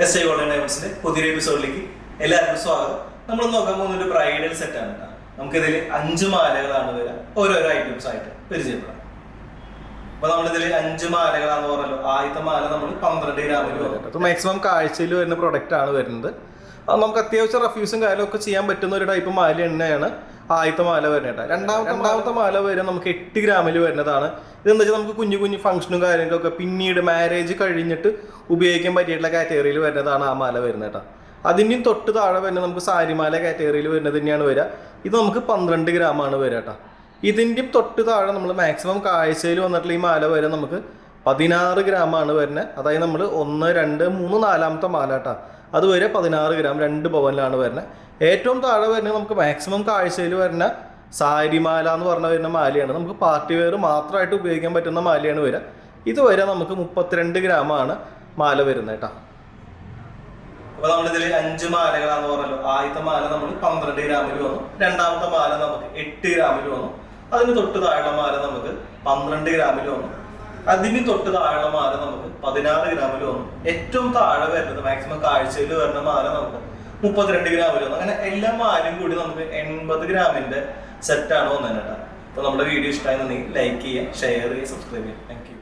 SI Golden Diamonds പുതിയൊരു എപ്പിസോഡിലേക്ക് എല്ലാവർക്കും സ്വാഗതം. നമ്മൾ നോക്കാൻ പോകുന്ന ഒരു ബ്രൈഡൽ സെറ്റ് ആണ് കേട്ടോ. നമുക്കിതിൽ 5 മാലകളാണ് വരിക, ഓരോരോ ഐറ്റംസ് ആയിട്ട് പരിചയപ്പെടാം. അപ്പൊ നമ്മളിതിൽ 5 മാലകളാന്ന് പറഞ്ഞല്ലോ. ആദ്യത്തെ മാല നമ്മൾ 12 ഗ്രാമിൽ വരും. മാക്സിമം കാഴ്ചയിൽ വരുന്ന പ്രൊഡക്റ്റ് ആണ് വരുന്നത്. അത് നമുക്ക് അത്യാവശ്യം റഫ്യൂസും കാര്യമൊക്കെ ചെയ്യാൻ പറ്റുന്ന ഒരു ടൈപ്പ് മാല എണ്ണയാണ് ആദ്യത്തെ മാല വരുന്നത്. രണ്ടാമത്തെ മാല വരെ നമുക്ക് 8 ഗ്രാമിൽ വരുന്നതാണ്. ഇതെന്താ വെച്ചാൽ നമുക്ക് കുഞ്ഞു കുഞ്ഞു ഫംഗ്ഷനും കാര്യങ്ങളൊക്കെ പിന്നീട് മാരേജ് കഴിഞ്ഞിട്ട് ഉപയോഗിക്കാൻ പറ്റിയിട്ടുള്ള കാറ്റഗറിയിൽ വരുന്നതാണ് ആ മാല വരുന്നത് കേട്ടോ. അതിൻ്റെയും തൊട്ട് താഴെ വരുന്നത് നമുക്ക് സാരിമാല കാറ്റഗറിയിൽ വരുന്നത് തന്നെയാണ് വരിക. ഇത് നമുക്ക് 12 ഗ്രാമാണ് വരിക കേട്ടോ. ഇതിൻ്റെയും തൊട്ട് താഴെ നമ്മൾ മാക്സിമം കാഴ്ചയിൽ വന്നിട്ടുള്ള ഈ മാല വരെ നമുക്ക് 16 ഗ്രാമാണ് വരുന്നത്. അതായത് നമ്മൾ 1, 2, 3, 4ാമത്തെ മാല കേട്ടോ. അതുവരെ 16 ഗ്രാം 2 പവനിലാണ് വരുന്നത്. ഏറ്റവും താഴെ വരുന്നത് നമുക്ക് മാക്സിമം കാഴ്ചയിൽ വരുന്ന സാരിമാല എന്ന് പറഞ്ഞ വരുന്ന മാലയാണ്. നമുക്ക് പാർട്ടി വെയർ മാത്രമായിട്ട് ഉപയോഗിക്കാൻ പറ്റുന്ന മാലയാണ് വരിക. ഇതുവരെ നമുക്ക് 32 ഗ്രാമാണ് മാല വരുന്നത് കേട്ടോ. അപ്പൊ നമ്മളിതിൽ 5 മാലകളാന്ന് പറഞ്ഞല്ലോ. ആദ്യത്തെ മാല നമ്മൾ 12 ഗ്രാമിൽ വന്നു. രണ്ടാമത്തെ മാല നമുക്ക് 8 ഗ്രാമിൽ വന്നു. അതിന് തൊട്ട് താഴെ മാല നമുക്ക് 12 ഗ്രാമിൽ വന്നു. അതിന് തൊട്ട് താഴെ മാല നമുക്ക് 16 ഗ്രാമിൽ വന്നു. ഏറ്റവും താഴെ വരുന്നത് മാക്സിമം കാഴ്ചയിൽ വരുന്ന മാല നമുക്ക് 32 ഗ്രാമിൽ വന്നു. അങ്ങനെ എല്ലാ മാലയും കൂടി നമുക്ക് 80 ഗ്രാമിന്റെ സെറ്റാണ് വന്നത് കേട്ടോ. അപ്പൊ നമ്മുടെ വീഡിയോ ഇഷ്ടമായിരുന്നെങ്കിൽ ലൈക്ക് ചെയ്യുക, ഷെയർ ചെയ്യുക, സബ്സ്ക്രൈബ് ചെയ്യുക. Thank you.